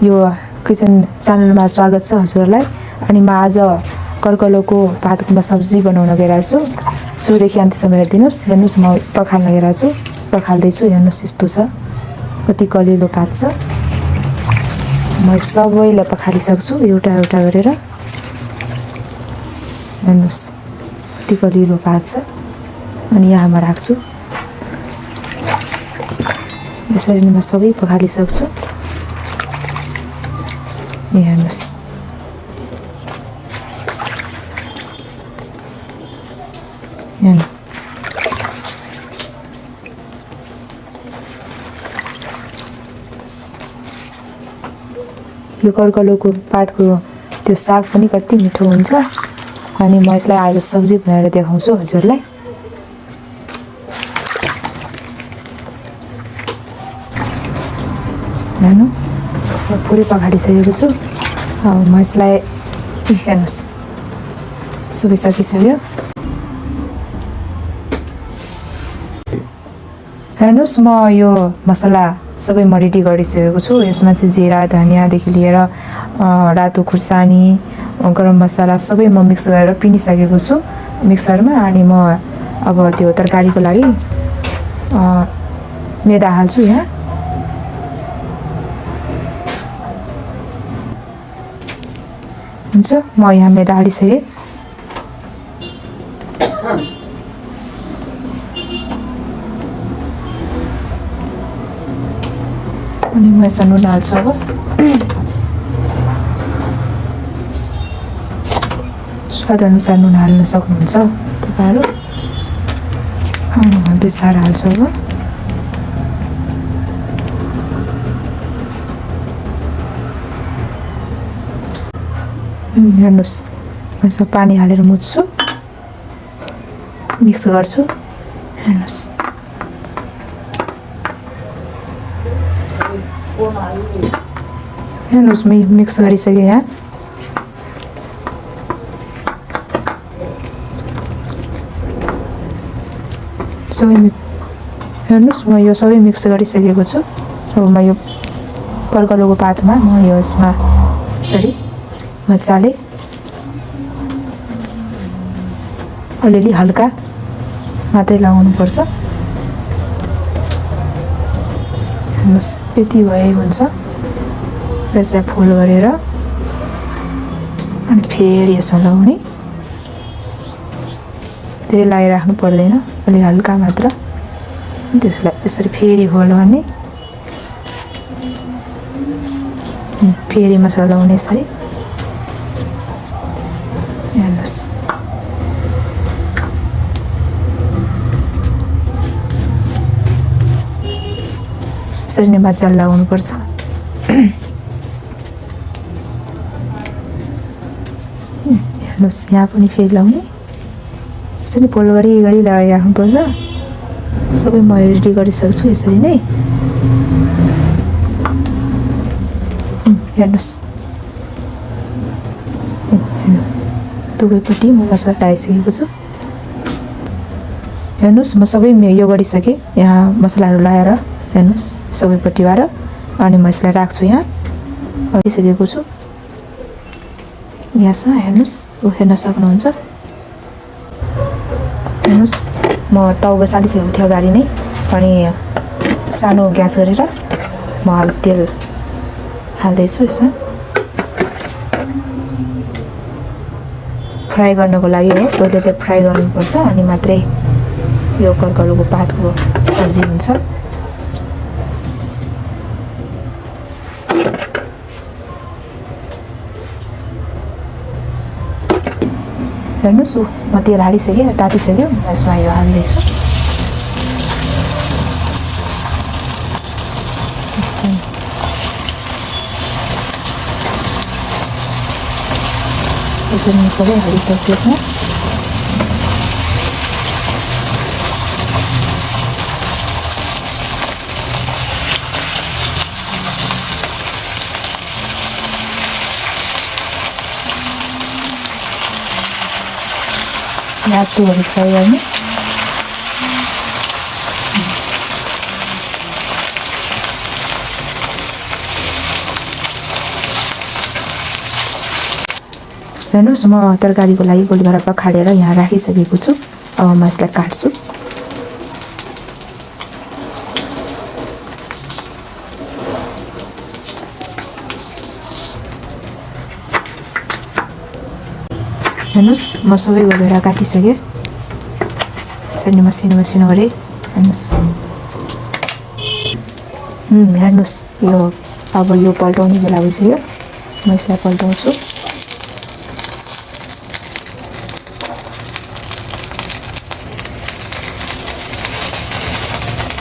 यो किचन च्यानलमा स्वागत छ हजुरलाई। अनि म आज कर्कलोको पातको सब्जी बनाउन गइरहेको छु। सुरुदेखि अन्त्यसम्म हेरिदिनुस्। हेर्नुस् म पखाल्न गइरहेको छु, पखाल्दैछु। हेर्नुस् यस्तो छ, कति कलिलो पात छ। म सबैलाई पखालिसक्छु एउटा एउटा गरेर। हेर्नुस् कति कलिलो पात छ। अनि यहाँ म राख्छु। यसरी नै म सबै पखालिसक्छु। हेर्नुस् हेर्नु यो कर्कलोको पातको त्यो साग पनि कति मिठो हुन्छ। अनि म यसलाई आज सब्जी बनाएर देखाउँछु हजुरलाई। हेर्नु पुरै पखालिसकेको छु। अब म यसलाई हेर्नुस् सबै सकिसक्यो। हेर्नुस् म यो मसला सबै म रेडी गरिसकेको छु। यसमा चाहिँ जिरा धनियाँदेखि लिएर रातो खुर्सानी गरम मसला सबै म मिक्स गरेर पिनिसकेको छु मिक्सरमा। अनि म अब त्यो तरकारीको लागि मैदा हाल्छु। यहाँ हुन्छ, म यहाँ मैदा हालिसकेँ। अनि म यसमा नुन हाल्छु। अब स्वाद अनुसार नुन हाल्न सक्नुहुन्छ तपाईँहरू। अनि म बिसाएर हाल्छु। अब हेर्नुहोस् म यसमा पानी हालेर मुछ्छु, मिक्स गर्छु। हेर्नुहोस् हेर्नुहोस् म मिक्स गरिसकेँ। यहाँ सबै हेर्नुहोस् म यो सबै मिक्स गरिसकेको छु। अब म यो कर्कलोको पातमा म यो यसमा यसरी मजाले अलिअलि हल्का मात्रै लगाउनुपर्छ। हेर्नुहोस् यति भए हुन्छ। र यसलाई फोल्ड गरेर अनि फेरि यसमा लगाउने। धेरै लगाइराख्नु पर्दैन, अलि हल्का मात्र। त्यसलाई यसरी फेरि फोल्ड गर्ने, फेरि मसला लगाउने यसरी। हेर्नुहोस् यसरी नै मजाले लगाउनुपर्छ। हेर्नुहोस् यहाँ पनि फेरि लगाउने। यसरी फोल्ड गरी लगाइराख्नुपर्छ। सबै म रेडी गरिसक्छु यसरी नै। हेर्नुहोस् दुवैपट्टि म मसला लगाइसकेको छु। हेर्नुहोस् म सबै यो गरिसकेँ। यहाँ मसलाहरू लगाएर हेर्नुहोस् सबैपट्टिबाट। अनि म यसलाई राख्छु। यहाँ राखिसकेको छु। ग्यासमा हेर्नुहोस् हेर्न सक्नुहुन्छ। हेर्नुहोस् म ताउ बसालिसकेको थियो अगाडि नै। अनि सानो ग्यास गरेर म तेल हाल्दैछु। यसमा फ्राई गर्नको लागि हो। पहिले चाहिँ फ्राई गर्नुपर्छ, अनि मात्रै यो कर्कलोको पातको सब्जी हुन्छ। हेर्नुहोस् म तेल हालिसकेँ, तातिसक्यो। म यसमा यो हाल्दैछु। यसरी म सबै हालिसक्छु यसमा। रातोहरू फ्राई गर्ने। हेर्नुहोस् म तरकारीको लागि गोलभरा पखालेर यहाँ राखिसकेको छु। अब म यसलाई काट्छु। हेर्नुहोस् म सबै गोलभरा काटिसकेँ। यसरी मसिनो मसिनो गरी हेर्नुहोस्। हेर्नुहोस् यो अब यो पल्टाउने बेला भइसक्यो। म यसलाई पल्टाउँछु।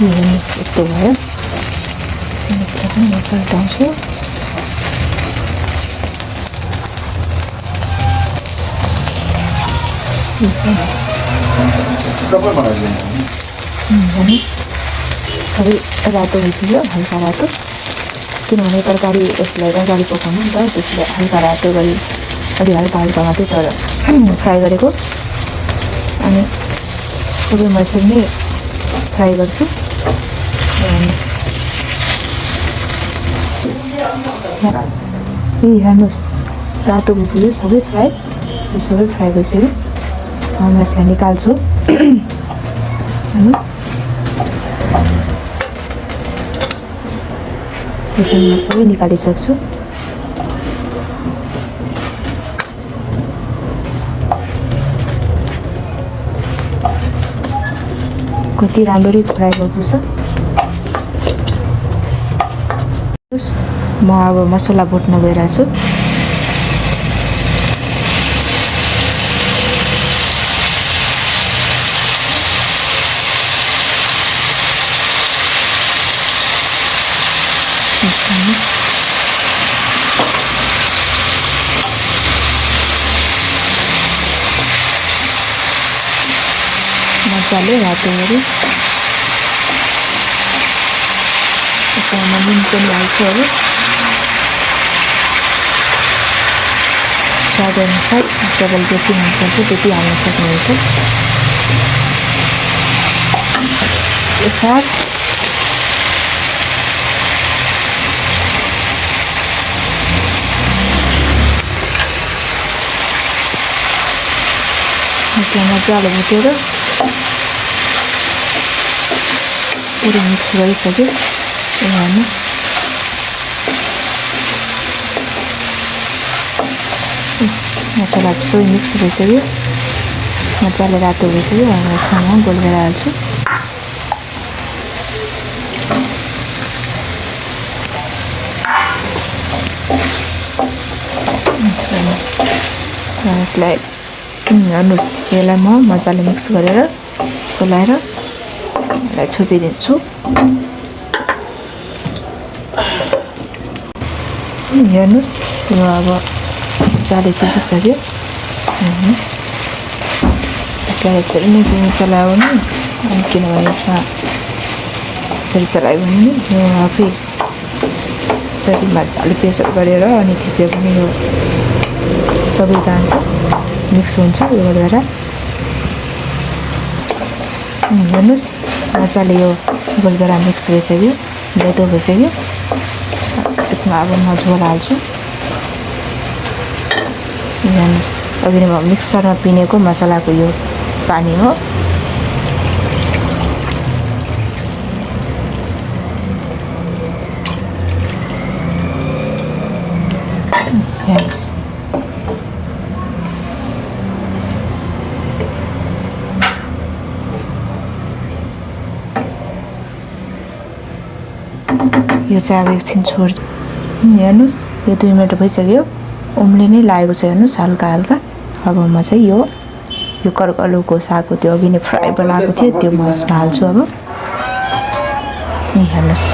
हेर्नुहोस् यस्तो भयो। यसलाई पनि म पल्टाउँछु। हेर्नुहोस् सबै रातो भइसक्यो, हल्का रातो। किनभने तरकारी यसलाई तरकारी पकाउनु नि त, त्यसले हल्का रातो गरी अलि हल्का हल्का मात्रै तर फ्राई गरेको। अनि सबै म यसरी नै फ्राई गर्छु। हेर्नुहोस् रातो भइसक्यो सबै फ्राई। यो सबै फ्राई भइसक्यो। म यसलाई निकाल्छु। हेर्नुहोस् यसरी म सबै निकालिसक्छु। कति राम्ररी फ्राई गर्नुपर्छ। म अब मसला भुट्न गइरहेको छु। मजाले रातो गरी यसमा नुन पनि हाल्छु। अब स्वाद अनुसार तपाईँले जति मनपर्छ त्यति हाल्न सक्नुहुन्छ। यसमा यसलाई मजाले भुटेर पुरै मिक्स गरिसक्यो। हेर्नुहोस् मसला सबै मिक्स भइसक्यो। मजाले रातो भइसक्यो। अब यसमा गोलभरा हाल्छु। यसलाई हेर्नुहोस् यसलाई म मजाले मिक्स गरेर चलाएर यसलाई छोपिदिन्छु। हेर्नुहोस् यो अब मजाले सिझिसक्यो। हेर्नुहोस् यसलाई यसरी नै चलायो भने, किनभने यसमा यसरी चलायो भने यो आफै यसरी मजाले प्रेसर गरेर अनि थिच्यो भने यो सबै जान्छ, मिक्स हुन्छ यो गरेर। हेर्नुहोस् मजाले यो गोलभरा मिक्स भइसक्यो, रातो भइसक्यो। यसमा अब म झोल हाल्छु। हेर्नुहोस् अघि नै म मिक्सरमा पिनेको मसलाको यो पानी हो। हेर्नुहोस् यो चाहिँ अब एकछिन छोड्छु। हेर्नुहोस् यो 2 मिनट भइसक्यो, उम्लिनै लागेको छ। हेर्नुहोस् हल्का हल्का। अब म चाहिँ यो कर्कलोको सागको त्यो अघि नै फ्राई बनाएको थियो त्यो म यसमा हाल्छु। अब हेर्नुहोस्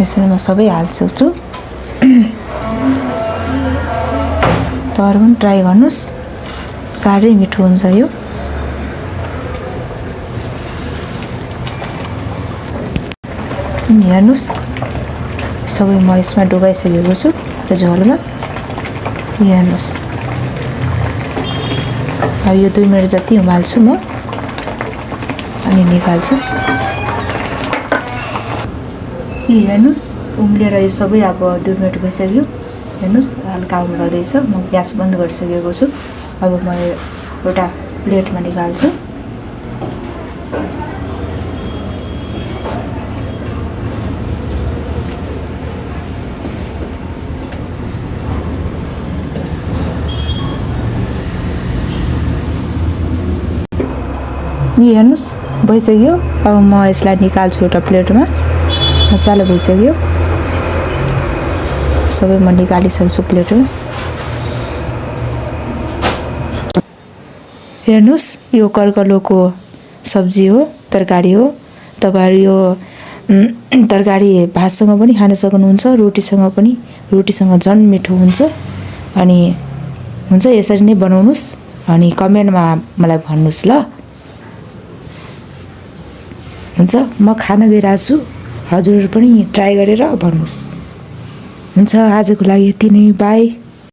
यसरी म सबै हाल्छु। तर पनि ट्राई गर्नुहोस्, साह्रै मिठो हुन्छ यो। हेर्नुहोस् सबै म यसमा डुबाइसकेको छु यो झोलमा। हेर्नुहोस् अब यो 2 मिनट जति उमाल्छु म अनि निकाल्छु। हेर्नुहोस् उम्लेर यो सबै अब 2 मिनट भइसक्यो। हेर्नुहोस् हल्का आउनु लाग्दैछ। म ग्यास बन्द गरिसकेको छु। अब म एउटा प्लेटमा निकाल्छु। यो हेर्नुहोस् भइसक्यो। अब म यसलाई निकाल्छु एउटा प्लेटमा। मजाले भइसक्यो। सबै म निकालिसक्छु प्लेटमा। हेर्नुहोस् यो कर्कलोको सब्जी हो, तरकारी हो। तपाईँहरू यो तरकारी भातसँग पनि खान सक्नुहुन्छ, रोटीसँग पनि। रोटीसँग झन् मिठो हुन्छ। अनि हुन्छ यसरी नै बनाउनुहोस् अनि कमेन्टमा मलाई भन्नुहोस् ल। हुन्छ म खान गइरहेको छु। हजुरहरू पनि ट्राई गरेर भन्नुहोस्। हुन्छ आजको लागि यति नै। बाई।